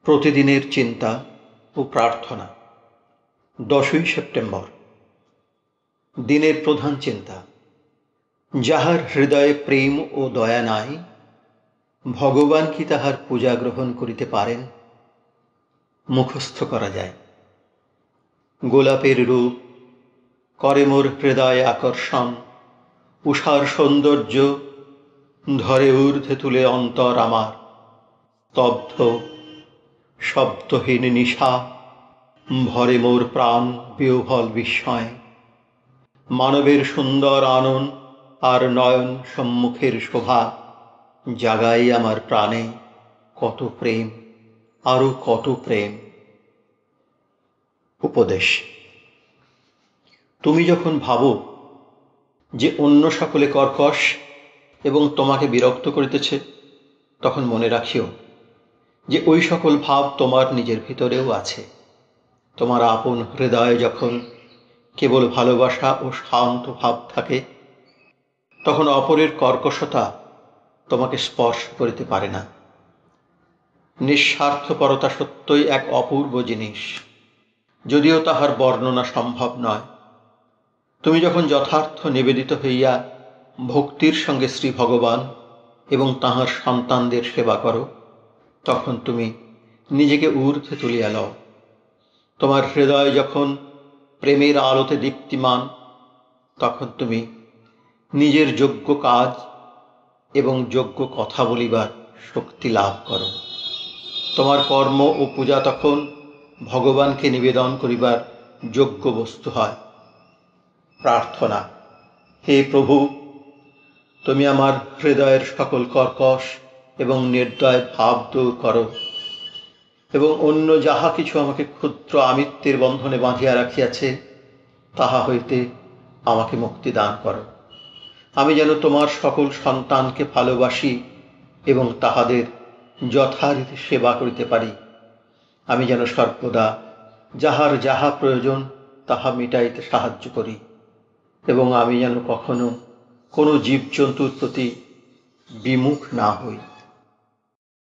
প্রতিদিনের চিন্তা ও প্রার্থনা। 10ই সেপ্টেম্বর। দিনের প্রধান চিন্তা, যাহার হৃদয়ে প্রেম ও দয়া নাই, ভগবান কি তাহার পূজা গ্রহণ করিতে পারেন? মুখস্থ করা যায়। গোলাপের রূপ করে মোর হৃদয় আকর্ষণ, উষার সৌন্দর্য ধরে ঊর্ধ্বে তুলে অন্তর আমার। স্তব্ধ শব্দহীন নিশা ভরে মোর প্রাণ বিহ্বল বিস্ময়। মানবের সুন্দর আনন আর নয়ন সম্মুখের শোভা জাগাই আমার প্রাণে কত প্রেম, আরো কত প্রেম। উপদেশ, তুমি যখন ভাবো যে অন্য সকলে কর্কশ এবং তোমাকে বিরক্ত করিতেছে, তখন মনে রাখিও যে ওই সকল ভাব তোমার নিজের ভিতরেও আছে। তোমার আপন হৃদয়ে যখন কেবল ভালোবাসা ও শান্ত ভাব থাকে, তখন অপরের কর্কশতা তোমাকে স্পর্শ করিতে পারে না। নিঃস্বার্থপরতা সত্যই এক অপূর্ব জিনিস, যদিও তাহার বর্ণনা সম্ভব নয়। তুমি যখন যথার্থ নিবেদিত হইয়া ভক্তির সঙ্গে শ্রী ভগবান এবং তাঁহার সন্তানদের সেবা করো, তখন তুমি নিজেকে ঊর্ধ্বে তুলিয়া লও। তোমার হৃদয় যখন প্রেমের আলোতে দীপ্তিমান, তখন তুমি নিজের যোগ্য কাজ এবং যোগ্য কথা বলিবার শক্তি লাভ করো। তোমার কর্ম ও পূজা তখন ভগবানকে নিবেদন করিবার যোগ্য বস্তু হয়। প্রার্থনা, হে প্রভু, তুমি আমার হৃদয়ের সকল কর্কশ এবং নির্দয় ভাব দূর করো এবং অন্য যাহা কিছু আমাকে ক্ষুদ্র আমিত্বের বন্ধনে বাঁধিয়া রাখিয়াছে, তাহা হইতে আমাকে মুক্তি দান করো। আমি যেন তোমার সকল সন্তানকে ভালোবাসি এবং তাহাদের যথারীতি সেবা করিতে পারি। আমি যেন সর্বদা যাহার যাহা প্রয়োজন তাহা মিটাইতে সাহায্য করি এবং আমি যেন কখনো কোনো জীবজন্তুর প্রতি বিমুখ না হই।